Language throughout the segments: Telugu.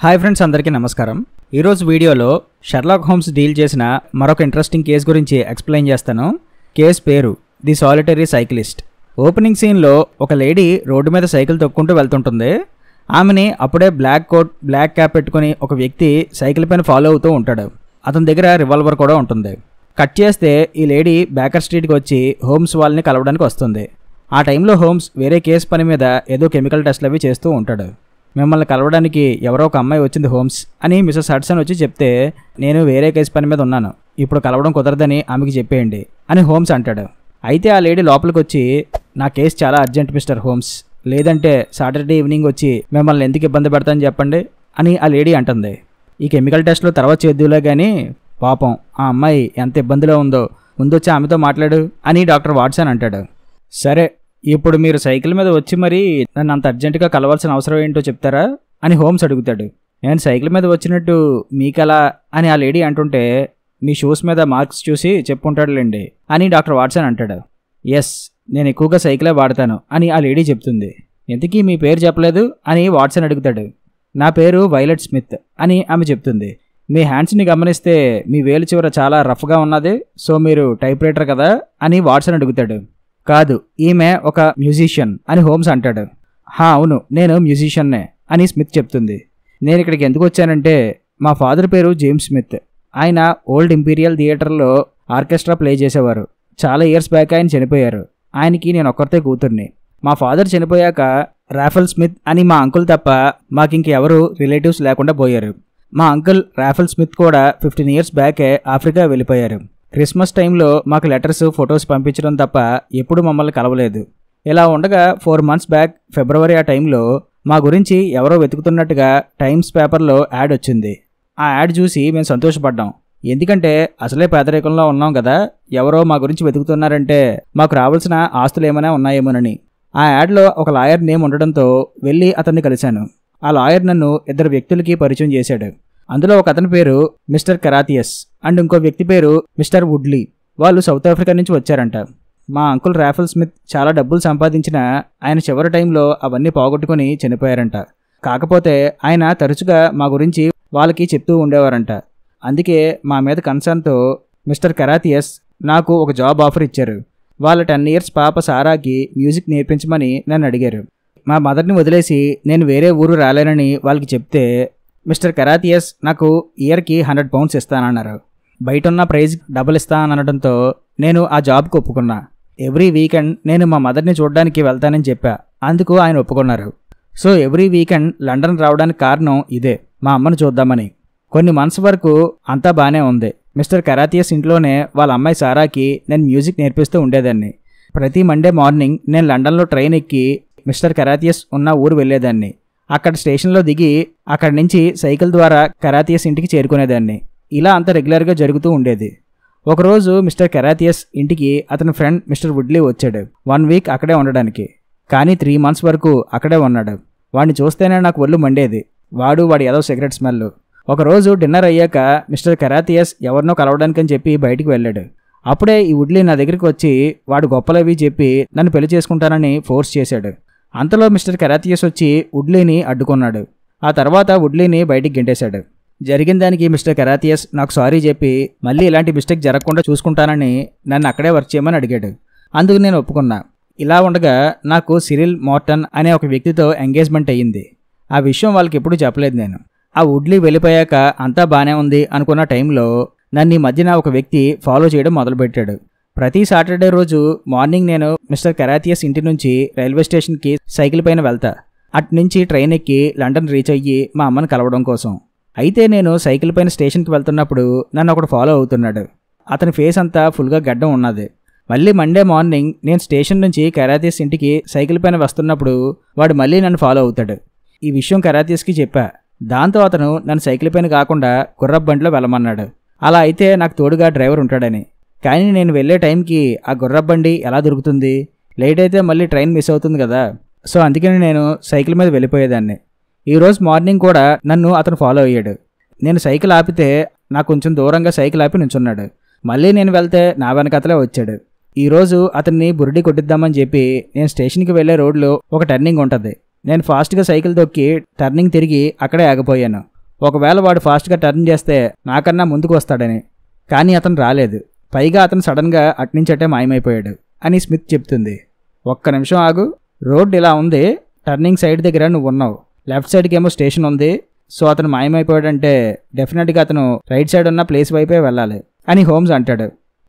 హాయ్ ఫ్రెండ్స్, అందరికీ నమస్కారం. ఈరోజు వీడియోలో షెర్లాక్ హోమ్స్ డీల్ చేసిన మరొక ఇంట్రెస్టింగ్ కేసు గురించి ఎక్స్ప్లెయిన్ చేస్తాను. కేసు పేరు ది సాలిటరీ సైక్లిస్ట్. ఓపెనింగ్ సీన్లో ఒక లేడీ రోడ్డు మీద సైకిల్ తొక్కుంటూ వెళ్తుంటుంది. ఆమెని అప్పుడే బ్లాక్ కోట్ బ్లాక్ క్యాప్ పెట్టుకుని ఒక వ్యక్తి సైకిల్ పైన ఫాలో అవుతూ ఉంటాడు. అతని దగ్గర రివాల్వర్ కూడా ఉంటుంది. కట్ చేస్తే ఈ లేడీ బేకర్ స్ట్రీట్కి వచ్చి హోమ్స్ వాళ్ళని కలవడానికి వస్తుంది. ఆ టైంలో హోమ్స్ వేరే కేసు పని మీద ఏదో కెమికల్ టెస్ట్లు అవి చేస్తూ ఉంటాడు. మిమ్మల్ని కలవడానికి ఎవరో ఒక అమ్మాయి వచ్చింది హోమ్స్ అని మిసెస్ హడ్సన్ వచ్చి చెప్తే, నేను వేరే కేసు పని మీద ఉన్నాను, ఇప్పుడు కలవడం కుదరదని ఆమెకి చెప్పేయండి అని హోమ్స్ అంటాడు. అయితే ఆ లేడీ లోపలికి వచ్చి, నా కేసు చాలా అర్జెంట్ మిస్టర్ హోమ్స్, లేదంటే సాటర్డే ఈవినింగ్ వచ్చి మిమ్మల్ని ఎందుకు ఇబ్బంది పెడతానని చెప్పండి అని ఆ లేడీ అంటుంది. ఈ కెమికల్ టెస్ట్లో తర్వాత చేద్దులే కానీ పాపం ఆ అమ్మాయి ఎంత ఇబ్బందిలో ఉందో ముందొచ్చి ఆమెతో మాట్లాడు అని డాక్టర్ వాట్సన్ అంటాడు. సరే, ఇప్పుడు మీరు సైకిల్ మీద వచ్చి మరీ నన్ను అంత అర్జెంటుగా కలవాల్సిన అవసరం ఏంటో చెప్తారా అని హోమ్స్ అడుగుతాడు. నేను సైకిల్ మీద వచ్చినట్టు మీకెలా అని ఆ లేడీ అంటుంటే, మీ షూస్ మీద మార్క్స్ చూసి చెప్పుంటాడులేండి అని డాక్టర్ వాట్సన్ అంటాడు. ఎస్, నేను ఎక్కువగా సైకిలే వాడతాను అని ఆ లేడీ చెప్తుంది. ఇంతకీ మీ పేరు చెప్పలేదు అని వాట్సన్ అడుగుతాడు. నా పేరు వైలెట్ స్మిత్ అని ఆమె చెప్తుంది. మీ హ్యాండ్స్ని గమనిస్తే మీ వేలు చివర చాలా రఫ్గా ఉన్నది, సో మీరు టైప్ రైటర్ కదా అని వాట్సన్ అడుగుతాడు. కాదు, ఈమె ఒక మ్యూజిషియన్ అని హోమ్స్ అంటాడు. అవును, నేను మ్యూజిషియన్నే అని స్మిత్ చెప్తుంది. నేను ఇక్కడికి ఎందుకు వచ్చానంటే, మా ఫాదర్ పేరు జేమ్స్ స్మిత్. ఆయన ఓల్డ్ ఇంపీరియల్ థియేటర్లో ఆర్కెస్ట్రా ప్లే చేసేవారు. చాలా ఇయర్స్ బ్యాక్ ఆయన చనిపోయారు. ఆయనకి నేను ఒక్కరితే కూతుర్ని. మా ఫాదర్ చనిపోయాక రాఫెల్ స్మిత్ అని మా అంకుల్ తప్ప మాకింకెవరు రిలేటివ్స్ లేకుండా పోయారు. మా అంకుల్ రాఫెల్ స్మిత్ కూడా 15 ఇయర్స్ బ్యాకే ఆఫ్రికా వెళ్ళిపోయారు. క్రిస్మస్ టైంలో మాకు లెటర్స్ ఫొటోస్ పంపించడం తప్ప ఎప్పుడు మమ్మల్ని కలవలేదు. ఇలా ఉండగా 4 months బ్యాక్ ఫిబ్రవరి ఆ టైంలో మా గురించి ఎవరో వెతుకుతున్నట్టుగా టైమ్స్ పేపర్లో యాడ్ వచ్చింది. ఆ యాడ్ చూసి మేము సంతోషపడ్డాం. ఎందుకంటే అసలే పేదరికంలో ఉన్నాం కదా, ఎవరో మా గురించి వెతుకుతున్నారంటే మాకు రావాల్సిన ఆస్తులు ఏమైనా ఉన్నాయేమోనని. ఆ యాడ్లో ఒక లాయర్ నేమ్ ఉండడంతో వెళ్ళి అతన్ని కలిశాను. ఆ లాయర్ నన్ను 2 వ్యక్తులకి పరిచయం చేశాడు. అందులో ఒక అతని పేరు మిస్టర్ కెరాథియస్ అండ్ ఇంకో వ్యక్తి పేరు మిస్టర్ వుడ్లీ. వాళ్ళు సౌత్ ఆఫ్రికా నుంచి వచ్చారంట. మా అంకుల్ రాఫెల్ స్మిత్ చాలా డబ్బులు సంపాదించిన ఆయన చివరి టైంలో అవన్నీ పోగొట్టుకుని చనిపోయారంట. కాకపోతే ఆయన తరచుగా మా గురించి వాళ్ళకి చెప్తూ ఉండేవారంట. అందుకే మా మీద కన్సర్న్తో మిస్టర్ కెరాథియస్ నాకు ఒక జాబ్ ఆఫర్ ఇచ్చారు. వాళ్ళ 10 years పాప సారాకి మ్యూజిక్ నేర్పించమని నన్ను అడిగారు. మా మదర్ని వదిలేసి నేను వేరే ఊరు రాలేనని వాళ్ళకి చెప్తే, మిస్టర్ కెరాథియస్ నాకు ఇయర్కి 100 pounds ఇస్తానన్నారు. బయట ఉన్న ప్రైజ్ డబుల్ ఇస్తాననడంతో నేను ఆ జాబ్కి ఒప్పుకున్నా. ఎవ్రీ వీకెండ్ నేను మా మదర్ని చూడడానికి వెళ్తానని చెప్పా. అందుకు ఆయన ఒప్పుకున్నారు. సో ఎవ్రీ వీకెండ్ లండన్ రావడానికి కారణం ఇదే, మా అమ్మను చూద్దామని. కొన్ని months వరకు అంతా బాగానే ఉంది. మిస్టర్ కెరాథియస్ ఇంట్లోనే వాళ్ళ అమ్మాయి సారాకి నేను మ్యూజిక్ నేర్పిస్తూ ఉండేదాన్ని. ప్రతి మండే మార్నింగ్ నేను లండన్లో ట్రైన్ ఎక్కి మిస్టర్ కెరాథియస్ ఉన్న ఊరు వెళ్ళేదాన్ని. అక్కడ స్టేషన్లో దిగి అక్కడి నుంచి సైకిల్ ద్వారా కెరాథియస్ ఇంటికి చేరుకునేదాన్ని. ఇలా అంత రెగ్యులర్గా జరుగుతూ ఉండేది. ఒకరోజు మిస్టర్ కెరాథియస్ ఇంటికి అతని ఫ్రెండ్ మిస్టర్ వుడ్లీ వచ్చాడు 1 week అక్కడే ఉండడానికి. కానీ 3 months వరకు అక్కడే ఉన్నాడు. వాడిని చూస్తేనే నాకు ఒళ్ళు మండేది. వాడి ఏదో సిగరెట్ స్మెల్. ఒకరోజు డిన్నర్ అయ్యాక మిస్టర్ కెరాథియస్ ఎవరినో కలవడానికని చెప్పి బయటికి వెళ్ళాడు. అప్పుడే ఈ వుడ్లీ నా దగ్గరికి వచ్చి వాడు గొప్పలవి చెప్పి నన్ను పెళ్లి చేసుకుంటానని ఫోర్స్ చేశాడు. అంతలో మిస్టర్ కెరాథియస్ వచ్చి వుడ్లీని అడ్డుకున్నాడు. ఆ తర్వాత వుడ్లీని బయటికి గెంటేశాడు. జరిగిన దానికి మిస్టర్ కెరాథియస్ నాకు సారీ చెప్పి మళ్ళీ ఇలాంటి మిస్టేక్ జరగకుండా చూసుకుంటానని నన్ను అక్కడే వర్క్ చేయమని అడిగాడు. అందుకు నేను ఒప్పుకున్నా. ఇలా ఉండగా నాకు సిరిల్ మోర్టన్ అనే ఒక వ్యక్తితో ఎంగేజ్మెంట్ అయ్యింది. ఆ విషయం వాళ్ళకి ఎప్పుడూ చెప్పలేదు నేను. ఆ వుడ్లీ వెళ్ళిపోయాక అంతా బాగానే ఉంది అనుకున్న టైంలో నన్ను ఈ మధ్యన ఒక వ్యక్తి ఫాలో చేయడం మొదలుపెట్టాడు. ప్రతి సాటర్డే రోజు మార్నింగ్ నేను మిస్టర్ కెరాథియస్ ఇంటి నుంచి రైల్వే స్టేషన్కి సైకిల్ పైన వెళ్తా. అట్నుంచి ట్రైన్ ఎక్కి లండన్ రీచ్ అయ్యి మా అమ్మని కలవడం కోసం. అయితే నేను సైకిల్ పైన స్టేషన్కి వెళ్తున్నప్పుడు నన్ను ఒకడు ఫాలో అవుతున్నాడు. అతని ఫేస్ అంతా ఫుల్గా గడ్డం ఉన్నది. మళ్ళీ మండే మార్నింగ్ నేను స్టేషన్ నుంచి కెరాథియస్ ఇంటికి సైకిల్ పైన వస్తున్నప్పుడు వాడు మళ్ళీ నన్ను ఫాలో అవుతాడు. ఈ విషయం కెరాథియస్కి చెప్పా. దాంతో అతను నన్ను సైకిల్ పైన కాకుండా గుర్రపు బండిలో వెళ్ళమన్నాడు. అలా అయితే నాకు తోడుగా డ్రైవర్ ఉంటాడని. కానీ నేను వెళ్ళే టైంకి ఆ గుర్రపు బండి ఎలా దొరుకుతుంది? లేట్ అయితే మళ్ళీ ట్రైన్ మిస్ అవుతుంది కదా. సో అందుకని నేను సైకిల్ మీద వెళ్ళిపోయేదాన్ని. ఈరోజు మార్నింగ్ కూడా నన్ను అతను ఫాలో అయ్యాడు. నేను సైకిల్ ఆపితే నాకు కొంచెం దూరంగా సైకిల్ ఆపి నుంచున్నాడు. మళ్ళీ నేను వెళ్తే నా వెనకతలే వచ్చాడు. ఈరోజు అతన్ని బురిడి కొట్టిద్దామని చెప్పి నేను స్టేషన్కి వెళ్ళే రోడ్లో ఒక టర్నింగ్ ఉంటుంది. నేను ఫాస్ట్గా సైకిల్ తొక్కి టర్నింగ్ తిరిగి అక్కడే ఆగిపోయాను. ఒకవేళ వాడు ఫాస్ట్గా టర్న్ చేస్తే నాకన్నా ముందుకు వస్తాడని. కానీ అతను రాలేదు. పైగా అతను సడన్గా అట్నుంచటే మాయమైపోయాడు అని స్మిత్ చెప్తుంది. ఒక్క నిమిషం ఆగు, రోడ్ ఇలా ఉంది, టర్నింగ్ సైడ్ దగ్గర నువ్వు ఉన్నావు, లెఫ్ట్ సైడ్కి ఏమో స్టేషన్ ఉంది, సో అతను మాయమైపోయాడంటే డెఫినెట్గా అతను రైట్ సైడ్ ఉన్న ప్లేస్ వైపే వెళ్ళాలి అని హోమ్స్ అంటాడు.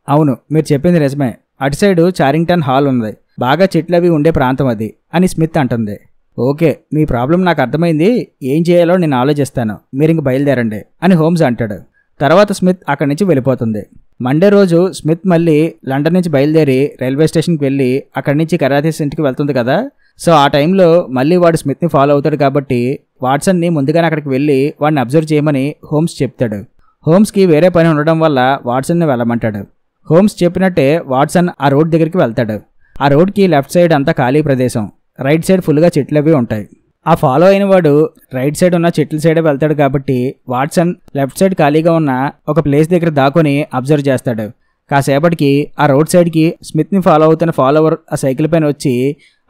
అవును, మీరు చెప్పింది నిజమే, అటు సైడు చారింగ్టన్ హాల్ ఉంది, బాగా చెట్లవి ఉండే ప్రాంతం అది అని స్మిత్ అంటుంది. ఓకే, మీ ప్రాబ్లం నాకు అర్థమైంది, ఏం చేయాలో నేను ఆలోచిస్తాను, మీరు ఇంక బయలుదేరండి అని హోమ్స్ అంటాడు. తర్వాత స్మిత్ అక్కడి నుంచి వెళ్ళిపోతుంది. మండే రోజు స్మిత్ మళ్ళీ లండన్ నుంచి బయలుదేరి రైల్వే స్టేషన్కి వెళ్ళి అక్కడి నుంచి కరాతీస్ ఇంటికి వెళ్తుంది కదా. సో ఆ టైంలో మళ్ళీ వాడు స్మిత్ని ఫాలో అవుతాడు కాబట్టి వాట్సన్ని ముందుగానే అక్కడికి వెళ్ళి వాడిని అబ్జర్వ్ చేయమని హోమ్స్ చెప్తాడు. హోమ్స్కి వేరే పని ఉండడం వల్ల వాట్సన్ని వెళ్ళమంటాడు. హోమ్స్ చెప్పినట్టే వాట్సన్ ఆ రోడ్ దగ్గరికి వెళ్తాడు. ఆ రోడ్కి లెఫ్ట్ సైడ్ అంతా ఖాళీ ప్రదేశం, రైట్ సైడ్ ఫుల్గా చెట్లవి ఉంటాయి. ఆ ఫాలో అయిన వాడు రైట్ సైడ్ ఉన్న చెట్ల సైడే వెళ్తాడు కాబట్టి వాట్సన్ లెఫ్ట్ సైడ్ ఖాళీగా ఉన్న ఒక ప్లేస్ దగ్గర దాక్కుని అబ్జర్వ్ చేస్తాడు. కాసేపటికి ఆ రోడ్ సైడ్కి స్మిత్ని ఫాలో అవుతున్న ఫాలోవర్ ఆ సైకిల్ పైన వచ్చి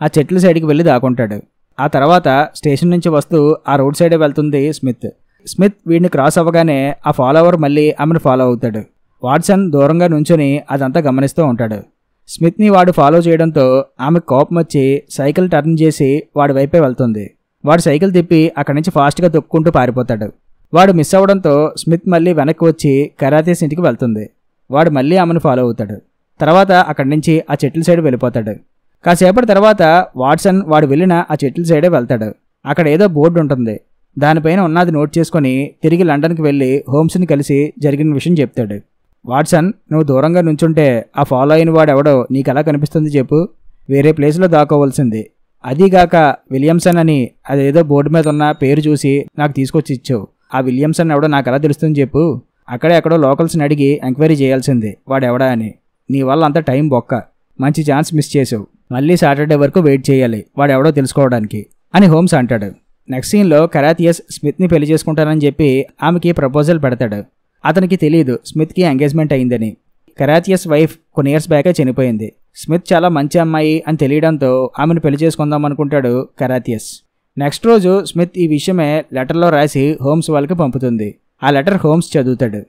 ఆ చెట్ల సైడ్కి వెళ్ళి దాక్కుంటాడు. ఆ తర్వాత స్టేషన్ నుంచి వస్తూ ఆ రోడ్ సైడే వెళ్తుంది స్మిత్. స్మిత్ వీడిని క్రాస్ అవ్వగానే ఆ ఫాలోవర్ మళ్ళీ ఆమెను ఫాలో అవుతాడు. వాట్సన్ దూరంగా నుంచొని అదంతా గమనిస్తూ ఉంటాడు. స్మిత్ని వాడు ఫాలో చేయడంతో ఆమె కోపం వచ్చి సైకిల్ టర్న్ చేసి వాడి వైపే వెళ్తుంది. వాడు సైకిల్ తిప్పి అక్కడి నుంచి ఫాస్ట్గా తొక్కుంటూ పారిపోతాడు. వాడు మిస్ అవ్వడంతో స్మిత్ మళ్ళీ వెనక్కి వచ్చి కరాతీస్ ఇంటికి వెళ్తుంది. వాడు మళ్ళీ ఆమెను ఫాలో అవుతాడు. తర్వాత అక్కడి నుంచి ఆ చెట్ల సైడ్ వెళ్ళిపోతాడు. కాసేపటి తర్వాత వాట్సన్ వాడు వెళ్ళిన ఆ చెట్ల సైడే వెళ్తాడు. అక్కడ ఏదో బోర్డు ఉంటుంది, దానిపైన ఉన్నది నోట్ చేసుకుని తిరిగి లండన్కి వెళ్ళి హోమ్స్ని కలిసి జరిగిన విషయం చెప్తాడు. వాట్సన్, నువ్వు దూరంగా నుంచుంటే ఆ ఫాలో అయిన వాడు ఎవడో నీకు ఎలా కనిపిస్తుంది చెప్పు, వేరే ప్లేస్లో దాక్కోవాల్సింది, అదీగాక విలియమ్సన్ అని అదేదో బోర్డు మీద ఉన్న పేరు చూసి నాకు తీసుకొచ్చి ఇచ్చావు, ఆ విలియమ్సన్ ఎవడో నాకు ఎలా తెలుస్తుంది చెప్పు, అక్కడే ఎక్కడో లోకల్స్ని అడిగి ఎంక్వైరీ చేయాల్సింది వాడెవడా అని, నీ వల్ల అంత టైం బొక్క, మంచి ఛాన్స్ మిస్ చేసావు, మళ్ళీ సాటర్డే వరకు వెయిట్ చేయాలి వాడెవడో తెలుసుకోవడానికి అని హోమ్స్ అంటాడు. నెక్స్ట్ సీన్లో కరాతియస్ స్మిత్ని పెళ్లి చేసుకుంటానని చెప్పి ఆమెకి ప్రపోజల్ పెడతాడు. అతనికి తెలియదు స్మిత్కి ఎంగేజ్మెంట్ అయిందని. కరాతియస్ వైఫ్ కొన్ని ఇయర్స్ బ్యాకే చనిపోయింది. స్మిత్ చాలా మంచి అమ్మాయి అని తెలియడంతో ఆమెను పెళ్లి చేసుకుందాం అనుకుంటాడు కరాతియస్. నెక్స్ట్ రోజు స్మిత్ ఈ విషయమే లెటర్లో రాసి హోమ్స్ వాళ్ళకి పంపుతుంది. ఆ లెటర్ హోమ్స్ చదువుతాడు.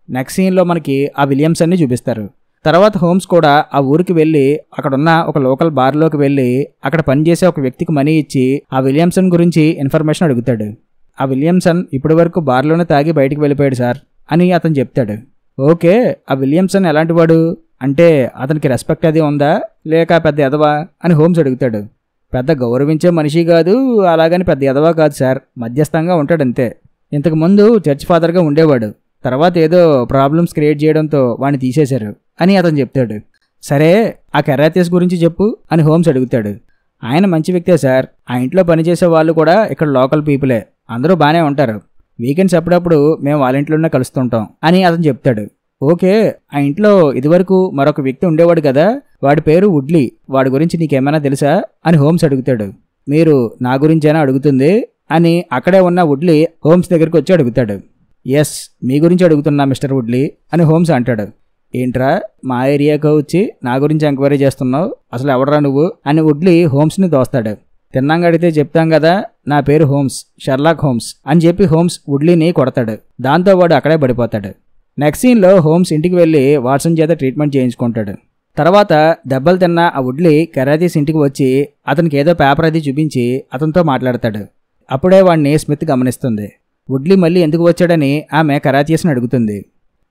నెక్స్ట్ సీన్లో మనకి ఆ విలియమ్సన్ని చూపిస్తారు. తర్వాత హోమ్స్ కూడా ఆ ఊరికి వెళ్ళి అక్కడున్న ఒక లోకల్ బార్లోకి వెళ్ళి అక్కడ పనిచేసే ఒక వ్యక్తికి మనీ ఇచ్చి ఆ విలియమ్సన్ గురించి ఇన్ఫర్మేషన్ అడుగుతాడు. ఆ విలియమ్సన్ ఇప్పటి వరకు బార్లోనే తాగి బయటికి వెళ్ళిపోయాడు సార్ అని అతను చెప్తాడు. ఓకే, ఆ విలియమ్సన్ ఎలాంటి వాడు అంటే అతనికి రెస్పెక్ట్ అది ఉందా లేక పెద్ద ఎదవా అని హోమ్స్ అడుగుతాడు. పెద్ద గౌరవించే మనిషి కాదు, అలాగని పెద్ద ఎదవా కాదు సార్, మధ్యస్థంగా ఉంటాడంతే. ఇంతకుముందు చర్చ్ ఫాదర్గా ఉండేవాడు, తర్వాత ఏదో ప్రాబ్లమ్స్ క్రియేట్ చేయడంతో వాడిని తీసేశారు అని అతను చెప్తాడు. సరే, ఆ కరాతియస్ గురించి చెప్పు అని హోమ్స్ అడుగుతాడు. ఆయన మంచి వ్యక్తే సార్, ఆ ఇంట్లో పనిచేసే వాళ్ళు కూడా ఇక్కడ లోకల్ పీపులే, అందరూ బాగానే ఉంటారు, వీకెండ్స్ అప్పుడప్పుడు మేము వాళ్ళ ఇంట్లోనే కలుస్తుంటాం అని అతను చెప్తాడు. ఓకే, ఆ ఇంట్లో ఇదివరకు మరొక వ్యక్తి ఉండేవాడు కదా, వాడి పేరు వుడ్లీ, వాడి గురించి నీకేమైనా తెలుసా అని హోమ్స్ అడుగుతాడు. మీరు నా గురించేనా అడుగుతుంది అని అక్కడే ఉన్న వుడ్లీ హోమ్స్ దగ్గరికి వచ్చి అడుగుతాడు. ఎస్, మీ గురించి అడుగుతున్నా మిస్టర్ వుడ్లీ అని హోమ్స్ అంటాడు. ఏంట్రా మా ఏరియాకు వచ్చి నా గురించి ఎంక్వైరీ చేస్తున్నావు, అసలు ఎవడరా నువ్వు అని వుడ్లీ హోమ్స్ని దోస్తాడు. తిన్నాంగా అడిగితే చెప్తాం కదా, నా పేరు హోమ్స్, షెర్లాక్ హోమ్స్ అని చెప్పి హోమ్స్ వుడ్లీని కొడతాడు. దాంతో వాడు అక్కడే పడిపోతాడు. నెక్స్ట్ సీన్లో హోమ్స్ ఇంటికి వెళ్ళి వాట్సన్ చేత ట్రీట్మెంట్ చేయించుకుంటాడు. తర్వాత దెబ్బలు తిన్న ఆ వుడ్లీ కరాతీస్ ఇంటికి వచ్చి అతనికి ఏదో పేపర్ అది చూపించి అతనితో మాట్లాడతాడు. అప్పుడే వాడిని స్మిత్ గమనిస్తుంది. వుడ్లీ మళ్ళీ ఎందుకు వచ్చాడని ఆమె కరాతియస్ని అడుగుతుంది.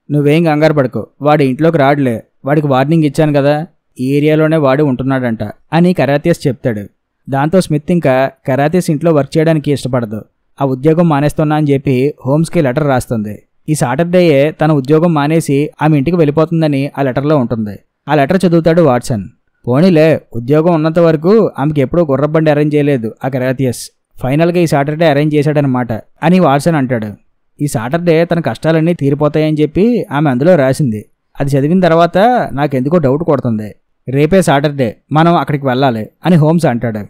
నువ్వేం కంగారు పడుకో, వాడి ఇంట్లోకి రాడులే, వాడికి వార్నింగ్ ఇచ్చాను కదా, ఈ ఏరియాలోనే వాడు ఉంటున్నాడంట అని కరాతియస్ చెప్తాడు. దాంతో స్మిత్ ఇంకా కరాతియస్ ఇంట్లో వర్క్ చేయడానికి ఇష్టపడదు. ఆ ఉద్యోగం మానేస్తున్నా అని చెప్పి హోమ్స్కి లెటర్ రాస్తుంది. ఈ సాటర్డేయే తన ఉద్యోగం మానేసి ఆమె ఇంటికి వెళ్ళిపోతుందని ఆ లెటర్లో ఉంటుంది. ఆ లెటర్ చదువుతాడు వాట్సన్. పోనీలే, ఉద్యోగం ఉన్నంత వరకు ఆమెకి ఎప్పుడూ గుర్రబండి అరేంజ్ చేయలేదు ఆ కరాతియస్, ఫైనల్గా ఈ సాటర్డే అరేంజ్ చేశాడనమాట అని వాట్సన్ అంటాడు. ఈ సాటర్డే తన కష్టాలన్నీ తీరిపోతాయని చెప్పి ఆమె అందులో రాసింది. అది చదివిన తర్వాత నాకెందుకో డౌట్ కొడుతుంది. రేపే సాటర్డే, మనం అక్కడికి వెళ్ళాలి అని హోమ్స్ అంటాడు.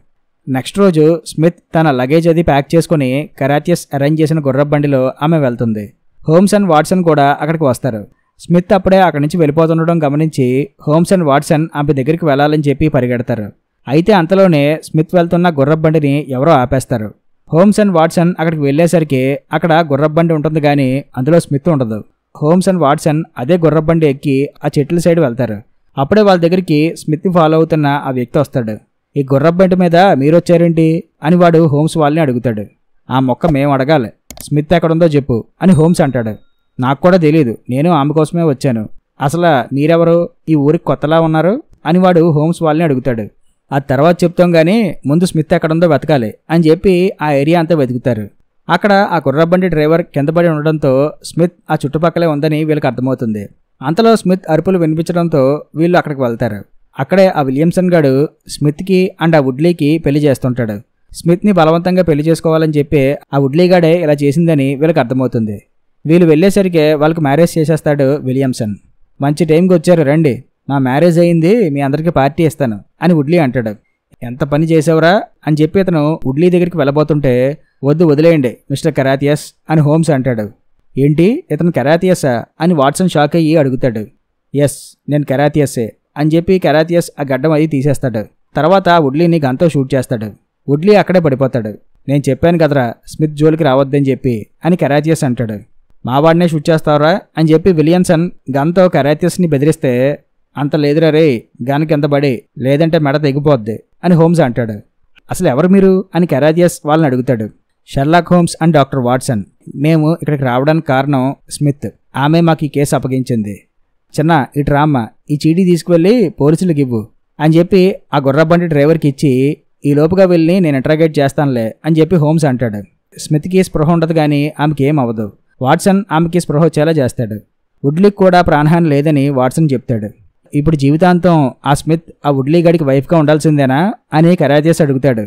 నెక్స్ట్ రోజు స్మిత్ తన లగేజ్ అది ప్యాక్ చేసుకుని కరాతియస్ అరేంజ్ చేసిన గుర్రబండిలో ఆమె వెళ్తుంది. హోమ్స్ అండ్ వాట్సన్ కూడా అక్కడికి వస్తారు. స్మిత్ అప్పుడే అక్కడి నుంచి వెళ్ళిపోతుండడం గమనించి హోమ్స్ అండ్ వాట్సన్ ఆమె దగ్గరికి వెళ్ళాలని చెప్పి పరిగెడతారు. అయితే అంతలోనే స్మిత్ వెళ్తున్న గుర్రబండిని ఎవరో ఆపేస్తారు. హోమ్స్ అండ్ వాట్సన్ అక్కడికి వెళ్ళేసరికి అక్కడ గుర్రబండి ఉంటుంది కానీ అందులో స్మిత్ ఉండదు. హోమ్స్ అండ్ వాట్సన్ అదే గుర్రబండి ఎక్కి ఆ చెట్ల సైడ్ వెళ్తారు. అప్పుడే వాళ్ళ దగ్గరికి స్మిత్ని ఫాలో అవుతున్న ఆ వ్యక్తి వస్తాడు. ఈ గుర్రబండి మీద మీరొచ్చారేంటి అని వాడు హోమ్స్ వాళ్ళని అడుగుతాడు. ఆ మొక్క మేము అడగాలి, స్మిత్ ఎక్కడుందో చెప్పు అని హోమ్స్ అంటాడు. నాకు కూడా తెలీదు, నేను ఆమె కోసమే వచ్చాను. అసలు మీరెవరు, ఈ ఊరికి కొత్తలా ఉన్నారు అని వాడు హోమ్స్ వాళ్ళని అడుగుతాడు. ఆ తర్వాత చెప్తాం కానీ ముందు స్మిత్ ఎక్కడుందో వెతకాలి అని చెప్పి ఆ ఏరియా అంతా వెతుకుతారు. అక్కడ ఆ గుర్రబండి డ్రైవర్ కిందపడి ఉండడంతో స్మిత్ ఆ చుట్టుపక్కలే ఉందని వీళ్ళకి అర్థమవుతుంది. అంతలో స్మిత్ అరుపులు వినిపించడంతో వీళ్ళు అక్కడికి వెళ్తారు. అక్కడే ఆ విలియమ్సన్ గాడు స్మిత్కి అండ్ ఆ వుడ్లీకి పెళ్లి చేస్తుంటాడు. స్మిత్ని బలవంతంగా పెళ్లి చేసుకోవాలని చెప్పి ఆ వుడ్లీ గాడే ఇలా చేసిందని వీళ్ళకి అర్థమవుతుంది. వీళ్ళు వెళ్ళేసరికే వాళ్ళకి మ్యారేజ్ చేసేస్తాడు విలియమ్సన్. మంచి టైంకి వచ్చారు రండి, నా మ్యారేజ్ అయింది, మీ అందరికీ పార్టీ ఇస్తాను అని వుడ్లీ అంటాడు. ఎంత పని చేసావురా అని చెప్పి అతను వుడ్లీ దగ్గరికి వెళ్ళబోతుంటే వద్దు వదిలేయండి మిస్టర్ కెరాథియస్ అని హోమ్స్ అంటాడు. ఏంటి ఇతను కెరాథియసా అని వాట్సన్ షాక్ అయ్యి అడుగుతాడు. ఎస్, నేను కెరాథియస్సే అని చెప్పి కెరాథియస్ ఆ గడ్డం అది తీసేస్తాడు. తర్వాత వుడ్లీని గన్తో షూట్ చేస్తాడు. వుడ్లీ అక్కడే పడిపోతాడు. నేను చెప్పాను కదరా స్మిత్ జోలికి రావద్దని చెప్పి అని కెరాథియస్ అంటాడు. మా వాడినే షూట్ చేస్తావరా అని చెప్పి విలియమ్సన్ గన్తో కెరాథియస్ని బెదిరిస్తే అంత లేదురా రే, గన్కి ఎంత పడి లేదంటే మెడ తెగిపోద్ది అని హోమ్స్ అంటాడు. అసలు ఎవరు మీరు అని కెరాథియస్ వాళ్ళని అడుగుతాడు. Sherlock Holmes and doctor Watson, మేము ఇక్కడికి రావడానికి కారణం స్మిత్, ఆమె మాకు ఈ కేసు అప్పగించింది. చిన్న ఇటు రామ్మ, ఈ చీటీ తీసుకువెళ్ళి పోలీసులకు ఇవ్వు అని చెప్పి ఆ గుర్రబండి డ్రైవర్కి ఇచ్చి ఈ లోపుగా వెళ్ళి నేను ఇంట్రాగేట్ చేస్తానులే అని చెప్పి హోమ్స్ అంటాడు. స్మిత్కి స్పృహ ఉండదు కానీ ఆమెకి ఏం అవ్వదు. వాట్సన్ ఆమెకి స్పృహ వచ్చేలా చేస్తాడు. వుడ్లీకి కూడా ప్రాణహాని లేదని వాట్సన్ చెప్తాడు. ఇప్పుడు జీవితాంతం ఆ స్మిత్ ఆ వుడ్లీ గడికి వైఫ్గా ఉండాల్సిందేనా అని కెరాథియస్ అడుగుతాడు.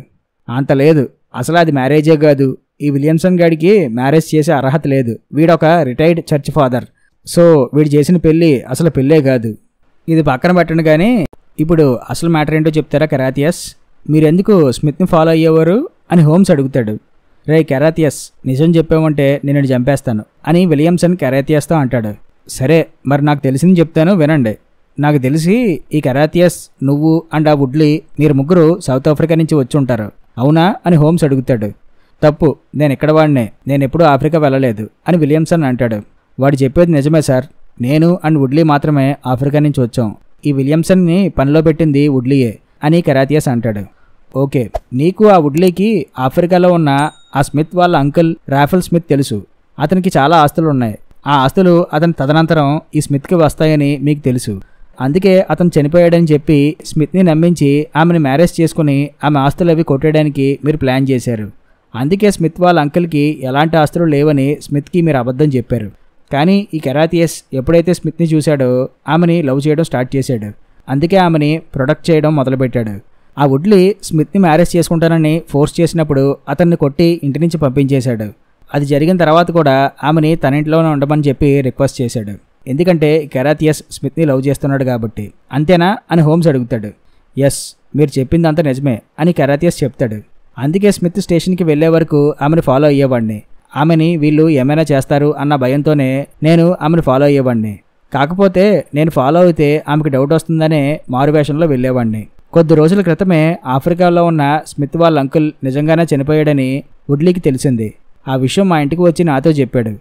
అంత లేదు, అసలు అది మ్యారేజే కాదు, ఈ విలియమ్సన్ గాడికి మ్యారేజ్ చేసే అర్హత లేదు, వీడొక రిటైర్డ్ చర్చ్ ఫాదర్, సో వీడు చేసిన పెళ్ళి అసలు పెళ్ళే కాదు. ఇది పక్కన పెట్టండి కానీ ఇప్పుడు అసలు మ్యాటర్ ఏంటో చెప్తారా కెరాథియస్, మీరెందుకు స్మిత్ని ఫాలో అయ్యేవారు అని హోమ్స్ అడుగుతాడు. రే కెరాథియస్, నిజం చెప్పామంటే నేను చంపేస్తాను అని విలియమ్సన్ కెరాథియస్తో అంటాడు. సరే మరి నాకు తెలిసింది చెప్తాను వినండి. నాకు తెలిసి ఈ కెరాథియస్, నువ్వు అండ్ ఆ వుడ్లీ మీరు ముగ్గురు సౌత్ ఆఫ్రికా నుంచి వచ్చి ఉంటారు, అవునా అని హోమ్స్ అడుగుతాడు. తప్పు, నేను ఇక్కడ వాడినే, నేను ఎప్పుడూ ఆఫ్రికా వెళ్ళలేదు అని విలియమ్సన్ అంటాడు. వాడు చెప్పేది నిజమే సార్, నేను అండ్ వుడ్లీ మాత్రమే ఆఫ్రికా నుంచి వచ్చాం, ఈ విలియమ్సన్ని పనిలో పెట్టింది వుడ్లీయే అని కెరాథియస్ అంటాడు. ఓకే, నీకు ఆ వుడ్లీకి ఆఫ్రికాలో ఉన్న ఆ స్మిత్ వాళ్ళ అంకుల్ రాఫెల్ స్మిత్ తెలుసు, అతనికి చాలా ఆస్తులు ఉన్నాయి, ఆ ఆస్తులు అతని తదనంతరం ఈ స్మిత్కి వస్తాయని మీకు తెలుసు, అందుకే అతను చనిపోయాడని చెప్పి స్మిత్ని నమ్మించి ఆమెను మ్యారేజ్ చేసుకుని ఆమె ఆస్తులు అవి కొట్టేయడానికి మీరు ప్లాన్ చేశారు. అందుకే స్మిత్ వాళ్ళ అంకుల్కి ఎలాంటి ఆస్తులు లేవని స్మిత్కి మీరు అబద్ధం చెప్పారు. కానీ ఈ కెరాథియస్ ఎప్పుడైతే స్మిత్ని చూశాడో ఆమెని లవ్ చేయడం స్టార్ట్ చేశాడు, అందుకే ఆమెని ప్రొటెక్ట్ చేయడం మొదలుపెట్టాడు. ఆ వుడ్లీ స్మిత్ని మ్యారేజ్ చేసుకుంటానని ఫోర్స్ చేసినప్పుడు అతన్ని కొట్టి ఇంటి నుంచి పంపించేశాడు. అది జరిగిన తర్వాత కూడా ఆమెని తన ఇంట్లోనే ఉండమని చెప్పి రిక్వెస్ట్ చేశాడు, ఎందుకంటే కెరాథియస్ స్మిత్ని లవ్ చేస్తున్నాడు కాబట్టి. అంతేనా అని హోమ్స్ అడుగుతాడు. ఎస్, మీరు చెప్పిందంతా నిజమే అని కెరాథియస్ చెప్తాడు. అందుకే స్మిత్ స్టేషన్కి వెళ్లే వరకు ఆమెను ఫాలో అయ్యేవాడిని, ఆమెని వీళ్ళు ఏమైనా చేస్తారు అన్న భయంతోనే నేను ఆమెను ఫాలో అయ్యేవాడిని. కాకపోతే నేను ఫాలో అయితే ఆమెకు డౌట్ వస్తుందనే మారువేషంలో వెళ్ళేవాడిని. కొద్ది రోజుల క్రితమే ఆఫ్రికాలో ఉన్న స్మిత్ వాళ్ళ అంకుల్ నిజంగానే చనిపోయాడని వుడ్లీకి తెలిసింది. ఆ విషయం మా ఇంటికి వచ్చి నాతో చెప్పాడు.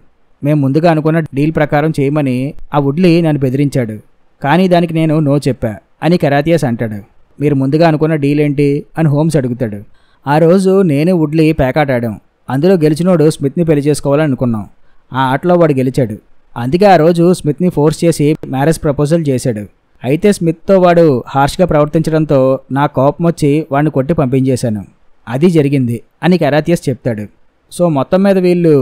మేము ముందుగా అనుకున్న డీల్ ప్రకారం చేయమని ఆ వుడ్లీ నన్ను బెదిరించాడు, కానీ దానికి నేను నో చెప్పా అని కెరాథియస్ అంటాడు. మీరు ముందుగా అనుకున్న డీల్ ఏంటి అని హోమ్స్ అడుగుతాడు. ఆ రోజు నేను వుడ్లీ పేకాట ఆడాం, అందులో గెలిచినోడు స్మిత్ని పెళ్లి చేసుకోవాలని అనుకున్నాం. ఆ ఆటలో వాడు గెలిచాడు, అందుకే ఆ రోజు స్మిత్ని ఫోర్స్ చేసి మ్యారేజ్ ప్రపోజల్ చేశాడు. అయితే స్మిత్తో వాడు హార్ష్గా ప్రవర్తించడంతో నా కోపం వచ్చి వాడిని కొట్టి పంపించేశాను, అది జరిగింది అని కెరాథియస్ చెప్తాడు. సో మొత్తం మీద వీళ్ళు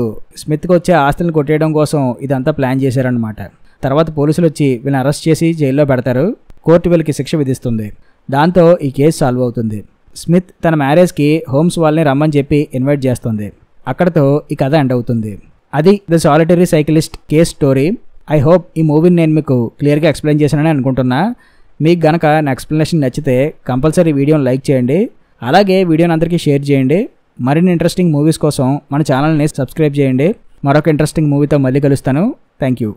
స్మిత్కి వచ్చే ఆస్తులను కొట్టేయడం కోసం ఇదంతా ప్లాన్ చేశారనమాట. తర్వాత పోలీసులు వచ్చి వీళ్ళని అరెస్ట్ చేసి జైల్లో పెడతారు. కోర్టు వీళ్ళకి శిక్ష విధిస్తుంది. దాంతో ఈ కేసు సాల్వ్ అవుతుంది. స్మిత్ తన మ్యారేజ్కి హోమ్స్ వాళ్ళని రమ్మని చెప్పి ఇన్వైట్ చేస్తుంది. అక్కడతో ఈ కథ ఎండ్ అవుతుంది. అది the solitary cyclist case story. I hope ఈ మూవీని నేను మీకు క్లియర్గా ఎక్స్ప్లెయిన్ చేశానని అనుకుంటున్నా. మీకు గనక నా ఎక్స్ప్లెనేషన్ నచ్చితే కంపల్సరీ వీడియోని లైక్ చేయండి, అలాగే వీడియోని అందరికీ షేర్ చేయండి. మరిన్ని ఇంట్రెస్టింగ్ మూవీస్ కోసం మన ఛానల్ని సబ్స్క్రైబ్ చేయండి. మరొక ఇంట్రెస్టింగ్ మూవీతో మళ్ళీ కలుస్తాను. Thank you.